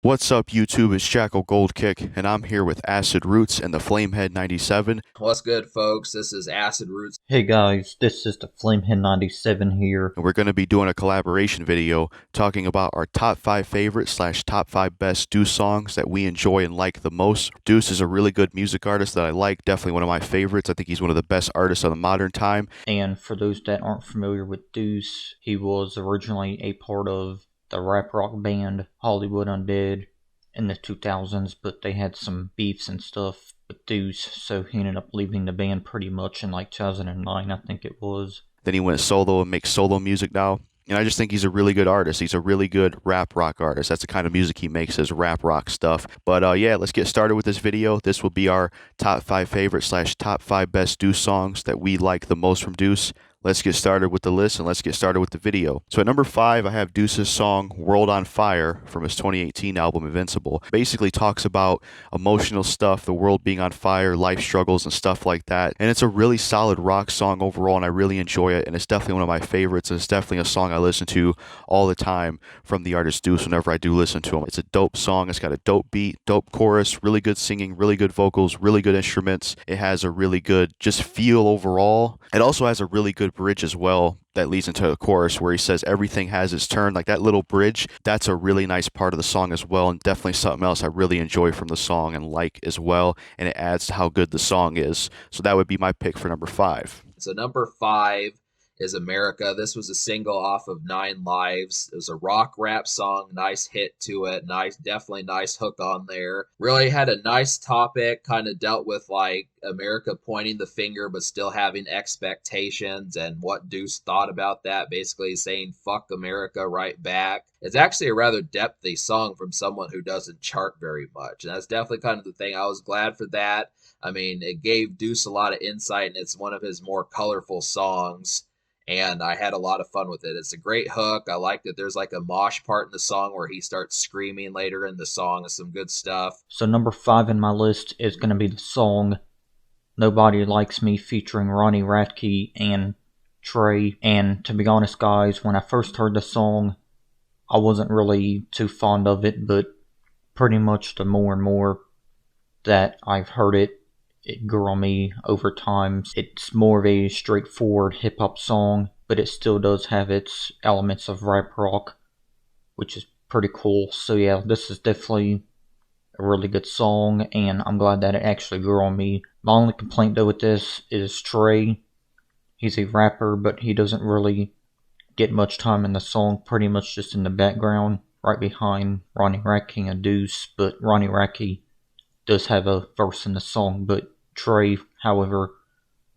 What's up, YouTube? It's JackalGoldKick, and I'm here with Acid Rootz and the Flamehead97. What's good, folks? This is Acid Rootz. Hey guys, this is the Flamehead97 here. And we're going to be doing a collaboration video talking about our top 5 favorite slash top 5 best Deuce songs that we enjoy and like the most. Deuce is a really good music artist that I like, definitely one of my favorites. I think he's one of the best artists of the modern time. And for those that aren't familiar with Deuce, he was originally a part of the rap rock band Hollywood Undead in the 2000s, but they had some beefs and stuff with Deuce, so he ended up leaving the band pretty much in like 2009, I think it was. Then he went solo and makes solo music now. And I just think he's a really good artist. He's a really good rap rock artist. That's the kind of music he makes, is rap rock stuff. But yeah, let's get started with this video. This will be our top 5 favorite slash top 5 best Deuce songs that we like the most from Deuce. Let's get started with the list and let's get started with the video. So at number 5, I have Deuce's song World on Fire from his 2018 album Invincible. Basically talks about emotional stuff, the world being on fire, life struggles and stuff like that. And it's a really solid rock song overall and I really enjoy it. And it's definitely one of my favorites. And it's definitely a song I listen to all the time from the artist Deuce whenever I do listen to him. It's a dope song. It's got a dope beat, dope chorus, really good singing, really good vocals, really good instruments. It has a really good just feel overall. It also has a really good bridge as well that leads into the chorus where he says everything has its turn. Like that little bridge, that's a really nice part of the song as well, and definitely something else I really enjoy from the song and like as well, and it adds to how good the song is. So that would be my pick for number 5. So number 5 is America. This was a single off of 9 Lives. It was a rock rap song, nice hit to it, definitely nice hook on there. Really had a nice topic, kind of dealt with like America pointing the finger but still having expectations and what Deuce thought about that, basically saying fuck America right back. It's actually a rather depthy song from someone who doesn't chart very much, and that's definitely kind of the thing. I was glad for that. I mean, it gave Deuce a lot of insight, and it's one of his more colorful songs. And I had a lot of fun with it. It's a great hook. I like that there's like a mosh part in the song where he starts screaming later in the song. It's some good stuff. So number 5 in my list is going to be the song Nobody Likes Me featuring Ronnie Radke and Trey. And to be honest, guys, when I first heard the song, I wasn't really too fond of it, but pretty much the more and more that I've heard it, it grew on me over time. It's more of a straightforward hip-hop song, but it still does have its elements of rap rock, which is pretty cool. So yeah, this is definitely a really good song, and I'm glad that it actually grew on me. My only complaint though with this is Trey. He's a rapper, but he doesn't really get much time in the song, pretty much just in the background, right behind Ronnie Radke and Deuce. But Ronnie Radke does have a verse in the song, but Trey, however,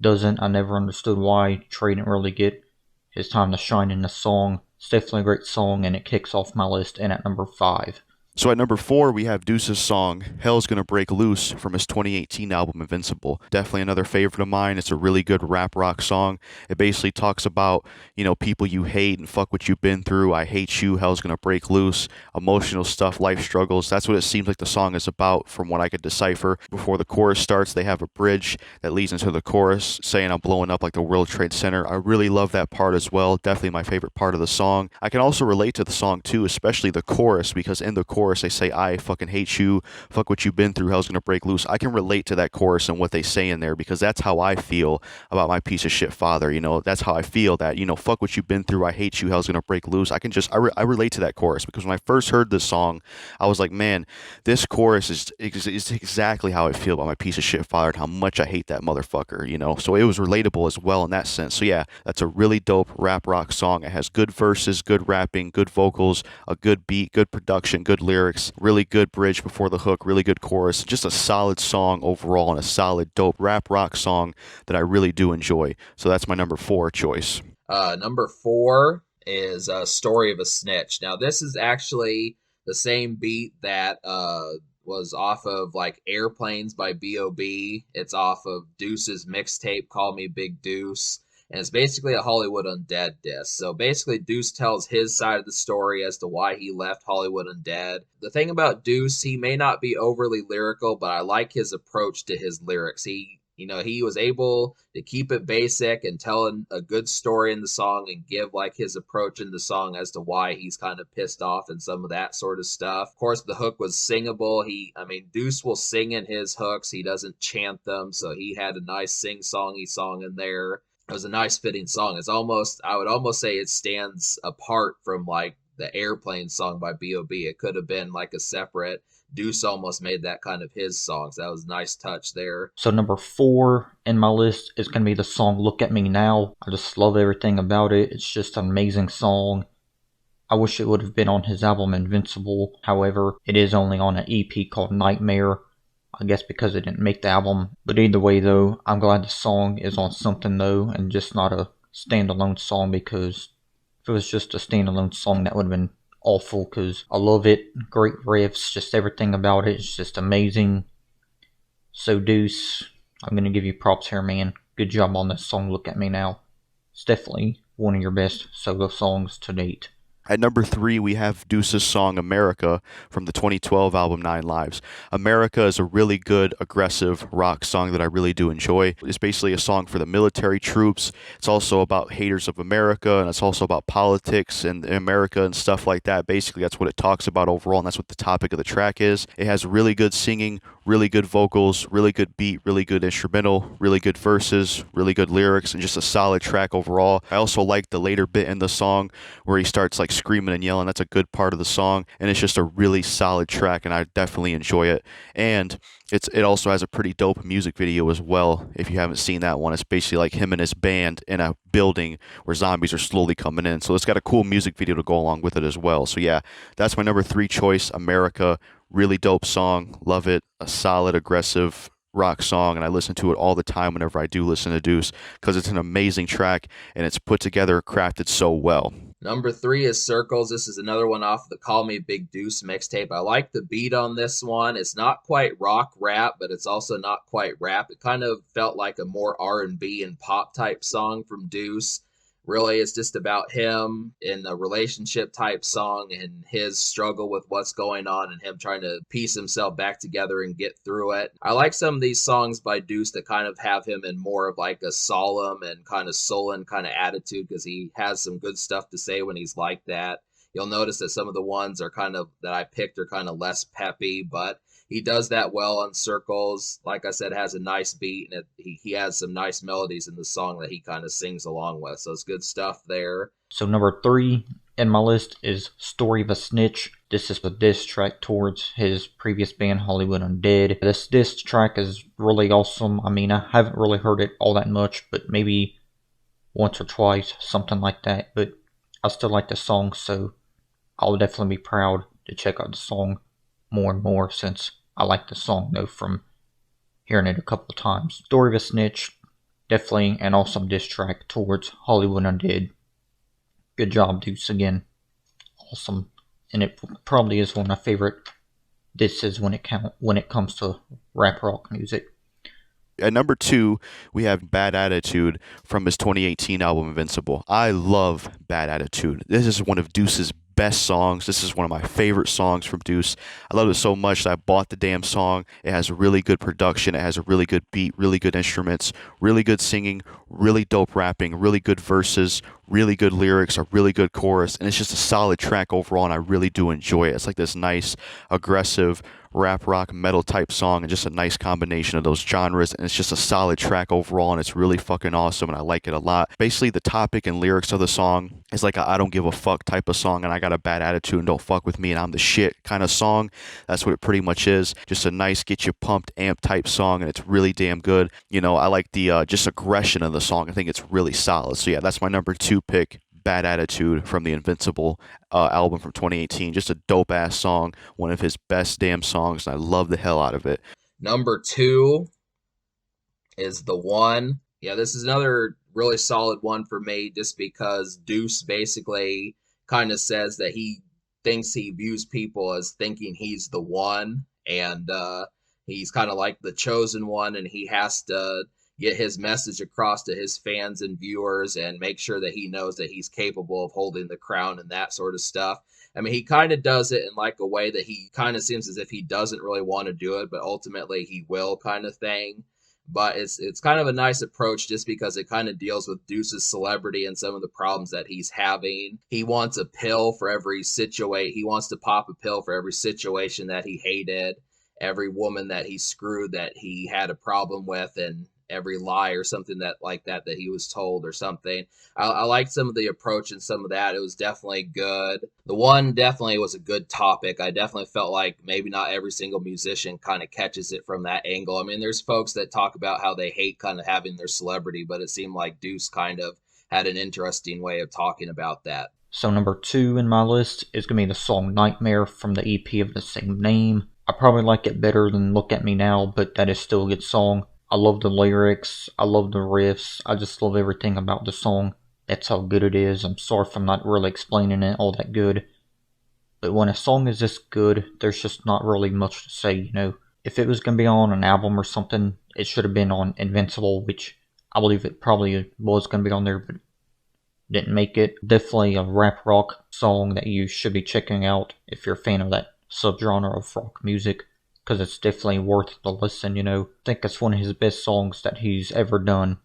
doesn't. I never understood why Trey didn't really get his time to shine in the song. It's definitely a great song, and it kicks off my list, and at number 5. So at number 4, we have Deuce's song Hell's Gonna Break Loose from his 2018 album Invincible. Definitely another favorite of mine. It's a really good rap rock song. It basically talks about, people you hate and fuck what you've been through. I hate you, hell's gonna break loose. Emotional stuff, life struggles. That's what it seems like the song is about from what I could decipher. Before the chorus starts, they have a bridge that leads into the chorus saying I'm blowing up like the World Trade Center. I really love that part as well. Definitely my favorite part of the song. I can also relate to the song too, especially the chorus, because in the chorus they say I fucking hate you, fuck what you've been through, hell's gonna break loose. I can relate to that chorus and what they say in there because that's how I feel about my piece of shit father. That's how I feel that, fuck what you've been through, I hate you, hell's gonna break loose. I relate to that chorus because when I first heard this song, I was like, man, this chorus is exactly how I feel about my piece of shit father and how much I hate that motherfucker, so it was relatable as well in that sense. So yeah, that's a really dope rap rock song. It has good verses, good rapping, good vocals, a good beat, good production, good lyrics, really good bridge before the hook, really good chorus, just a solid song overall and a solid dope rap rock song that I really do enjoy. So that's my number 4 choice. Number 4 is Story of a Snitch. Now this is actually the same beat that was off of like Airplanes by B.O.B. It's off of Deuce's mixtape Call Me Big Deuce. And it's basically a Hollywood Undead diss. So basically, Deuce tells his side of the story as to why he left Hollywood Undead. The thing about Deuce, he may not be overly lyrical, but I like his approach to his lyrics. He he was able to keep it basic and tell a good story in the song and give like his approach in the song as to why he's kind of pissed off and some of that sort of stuff. Of course, the hook was singable. Deuce will sing in his hooks. He doesn't chant them, so he had a nice sing-songy song in there. It was a nice fitting song. I would almost say it stands apart from like the Airplane song by B.O.B. It could have been like a separate. Deuce almost made that kind of his song, so that was a nice touch there. So number 4 in my list is going to be the song Look at Me Now. I just love everything about it. It's just an amazing song. I wish it would have been on his album Invincible. However, it is only on an EP called Nightmare. I guess because it didn't make the album. But either way though, I'm glad the song is on something though, and just not a standalone song, because if it was just a standalone song that would have been awful, because I love it. Great riffs, just everything about it is just amazing. So Deuce, I'm going to give you props here, man. Good job on this song, Look at Me Now. It's definitely one of your best solo songs to date. At number 3, we have Deuce's song America from the 2012 album 9 Lives. America is a really good, aggressive rock song that I really do enjoy. It's basically a song for the military troops. It's also about haters of America, and it's also about politics and America and stuff like that. Basically, that's what it talks about overall, and that's what the topic of the track is. It has really good singing, really good vocals, really good beat, really good instrumental, really good verses, really good lyrics, and just a solid track overall. I also like the later bit in the song where he starts like screaming and yelling. That's a good part of the song, and it's just a really solid track, and I definitely enjoy it. And it also has a pretty dope music video as well. If you haven't seen that one, it's basically like him and his band in a building where zombies are slowly coming in. So it's got a cool music video to go along with it as well. So yeah, that's my number 3 choice, America. Really dope song. Love it. A solid, aggressive rock song, and I listen to it all the time whenever I do listen to Deuce, because it's an amazing track and it's put together, crafted so well. Number 3 is Circles. This is another one off the Call Me Big Deuce mixtape. I like the beat on this one. It's not quite rock rap, but it's also not quite rap. It kind of felt like a more R&B and pop type song from Deuce. Really, it's just about him in a relationship type song and his struggle with what's going on and him trying to piece himself back together and get through it. I like some of these songs by Deuce that kind of have him in more of like a solemn and kind of sullen kind of attitude, because he has some good stuff to say when he's like that. You'll notice that some of the ones are kind of that I picked are kind of less peppy, but he does that well on Circles. Like I said, has a nice beat, and he has some nice melodies in the song that he kind of sings along with. So it's good stuff there. So number 3 in my list is Story of a Snitch. This is the diss track towards his previous band, Hollywood Undead. This diss track is really awesome. I mean, I haven't really heard it all that much, but maybe once or twice, something like that. But I still like the song, so I'll definitely be proud to check out the song more and more, since I like the song though from hearing it a couple of times. Story of a Snitch, definitely an awesome diss track towards Hollywood Undead. Good job, Deuce, again. Awesome. And it probably is one of my favorite disses when it comes to rap rock music. At number 2, we have Bad Attitude from his 2018 album Invincible. I love Bad Attitude. This is one of Deuce's best songs. This is one of my favorite songs from Deuce. I love it so much that I bought the damn song. It has really good production. It has a really good beat, really good instruments, really good singing, really dope rapping, really good verses, really good lyrics, a really good chorus, and it's just a solid track overall, and I really do enjoy it. It's like this nice, aggressive, rap, rock, metal type song, and just a nice combination of those genres, and it's just a solid track overall, and it's really fucking awesome, and I like it a lot. Basically, the topic and lyrics of the song is like a I don't give a fuck type of song, and I got a bad attitude and don't fuck with me, and I'm the shit kind of song. That's what it pretty much is. Just a nice, get you pumped, amp type song, and it's really damn good. You know, I like the just aggression of the song. I think it's really solid. So yeah, that's my number 2 pick. Bad Attitude from the Invincible album from 2018. Just a dope ass song, one of his best damn songs, and I love the hell out of it. Number 2 is The One. Yeah, this is another really solid one for me, just because Deuce basically kind of says that he thinks he views people as thinking he's the one, and he's kind of like the chosen one, and he has to get his message across to his fans and viewers and make sure that he knows that he's capable of holding the crown and that sort of stuff. I mean, he kind of does it in like a way that he kind of seems as if he doesn't really want to do it, but ultimately he will, kind of thing. but it's kind of a nice approach just because it kind of deals with Deuce's celebrity and some of the problems that he's having. He wants a pill for every situation. He wants to pop a pill for every situation that he hated, every woman that he screwed that he had a problem with, and every lie or something that like that he was told or something. I liked some of the approach and some of that. It was definitely good. The one definitely was a good topic. I definitely felt like maybe not every single musician kind of catches it from that angle. I mean, there's folks that talk about how they hate kind of having their celebrity, but it seemed like Deuce kind of had an interesting way of talking about that. So number 2 in my list is going to be the song Nightmare from the EP of the same name. I probably like it better than Look At Me Now, but that is still a good song. I love the lyrics, I love the riffs, I just love everything about the song. That's how good it is. I'm sorry if I'm not really explaining it all that good. But when a song is this good, there's just not really much to say, you know. If it was going to be on an album or something, it should have been on Invincible, which I believe it probably was going to be on there, but didn't make it. Definitely a rap rock song that you should be checking out if you're a fan of that subgenre of rock music, because it's definitely worth the listen, you know. I think it's one of his best songs that he's ever done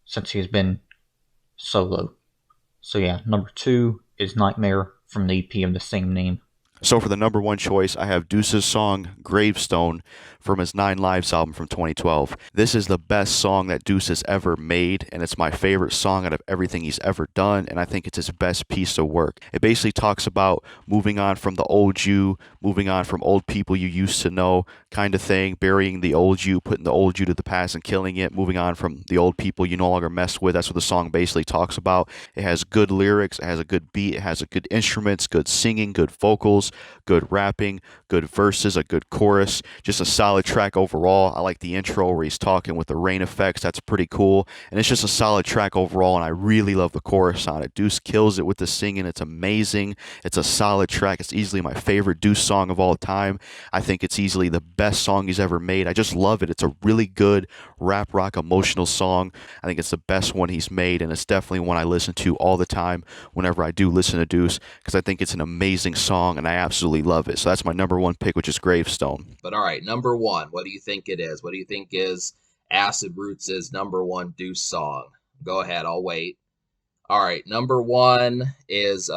since he's been solo. So yeah, number 2 is Nightmare from the EP of the same name. So for the number 1 choice, I have Deuce's song Gravestone from his 9 Lives album from 2012. This is the best song that Deuce has ever made, and it's my favorite song out of everything he's ever done, and I think it's his best piece of work. It basically talks about moving on from the old you, moving on from old people you used to know, kind of thing, burying the old you, putting the old you to the past and killing it, moving on from the old people you no longer mess with. That's what the song basically talks about. It has good lyrics, it has a good beat, it has a good instruments, good singing, good vocals, good rapping, good verses, a good chorus, just a solid track overall. I like the intro where he's talking with the rain effects. That's pretty cool. And it's just a solid track overall, and I really love the chorus on it. Deuce kills it with the singing. It's amazing. It's a solid track. It's easily my favorite Deuce song of all time. I think it's easily the best song he's ever made. I just love it. It's a really good rap rock emotional song. I think it's the best one he's made, and it's definitely one I listen to all the time whenever I do listen to Deuce, because I think it's an amazing song, and I absolutely love it. So that's my number 1 pick, which is Gravestone. But all right, number 1, what do you think it is? What do you think is Acid Roots' number 1 Deuce song? Go ahead, I'll wait. All right, number 1 is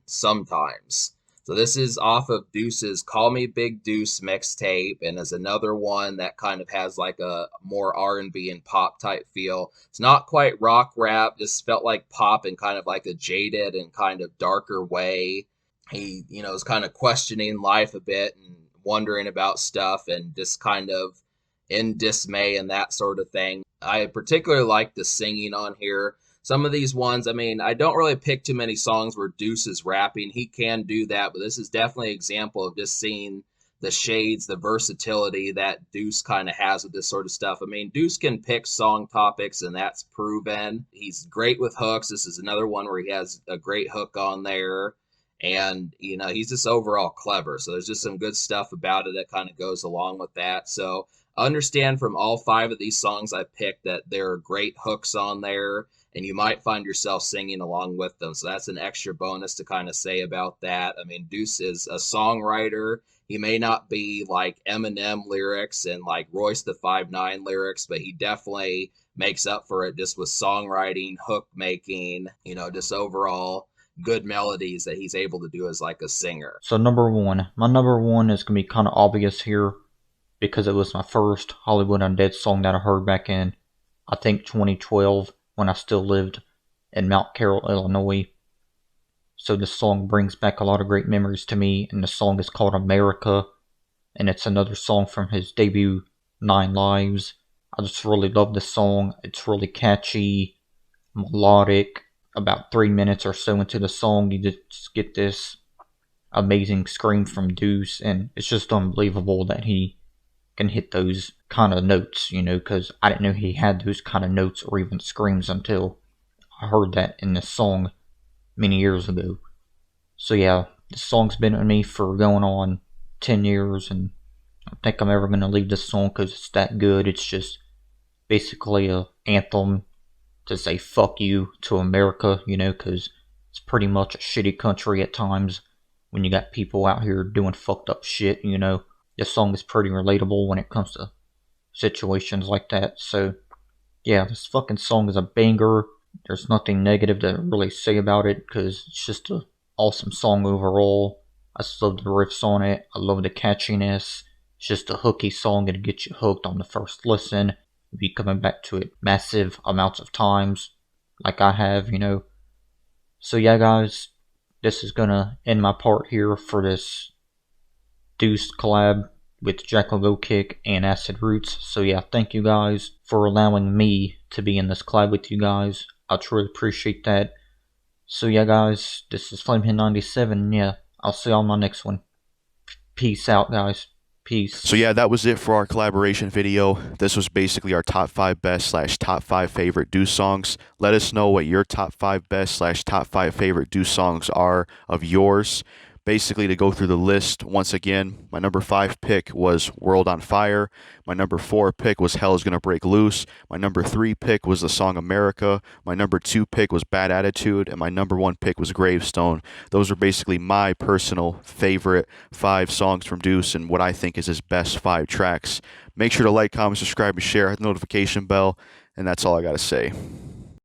Sometimes. So this is off of Deuce's Call Me Big Deuce mixtape, and is another one that kind of has like a more R&B and pop type feel. It's not quite rock rap, just felt like pop in kind of like a jaded and kind of darker way. He, is kind of questioning life a bit and wondering about stuff and just kind of in dismay and that sort of thing. I particularly like the singing on here. Some of these ones, I mean, I don't really pick too many songs where Deuce is rapping. He can do that, but this is definitely an example of just seeing the shades, the versatility that Deuce kind of has with this sort of stuff. I mean, Deuce can pick song topics, and that's proven. He's great with hooks. This is another one where he has a great hook on there. And, he's just overall clever. So there's just some good stuff about it that kind of goes along with that. So I understand from all 5 of these songs I picked that there are great hooks on there, and you might find yourself singing along with them. So that's an extra bonus to kind of say about that. I mean, Deuce is a songwriter. He may not be like Eminem lyrics and like Royce the 5'9" lyrics, but he definitely makes up for it just with songwriting, hook making, just overall good melodies that he's able to do as like a singer. So number 1. My number 1 is going to be kind of obvious here, because it was my first Hollywood Undead song that I heard back in, I think, 2012, when I still lived in Mount Carroll, Illinois. So this song brings back a lot of great memories to me, and the song is called America, and it's another song from his debut 9 Lives. I just really love this song. It's really catchy, melodic. About 3 minutes or so into the song, you just get this amazing scream from Deuce, and it's just unbelievable that he can hit those kind of notes, because I didn't know he had those kind of notes or even screams until I heard that in this song many years ago. So yeah, this song's been with me for going on 10 years, and I don't think I'm ever going to leave this song because it's that good. It's just basically a anthem to say fuck you to America, because it's pretty much a shitty country at times when you got people out here doing fucked up shit, This song is pretty relatable when it comes to situations like that. So yeah, this fucking song is a banger. There's nothing negative to really say about it because it's just an awesome song overall. I just love the riffs on it. I love the catchiness. It's just a hooky song and get you hooked on the first listen. You'll be coming back to it massive amounts of times, like I have, you know. So yeah, guys, this is gonna end my part here for this Deuce collab with JackalGoldKick and Acid Rootz. So yeah, thank you guys for allowing me to be in this collab with you guys. I truly appreciate that. So yeah, guys, this is Flamehead97. Yeah, I'll see you on my next one. Peace out, guys. Peace. So yeah, that was it for our collaboration video. This was basically our top 5 best / top 5 favorite Deuce songs. Let us know what your top 5 best / top 5 favorite Deuce songs are of yours. Basically, to go through the list once again, my number 5 pick was World on Fire. My number 4 pick was Hell's Gonna Break Loose. My number 3 pick was the song America. My number 2 pick was Bad Attitude. And my number 1 pick was Gravestone. Those are basically my personal favorite 5 songs from Deuce and what I think is his best 5 tracks. Make sure to like, comment, subscribe, and share. Hit the notification bell. And that's all I gotta say.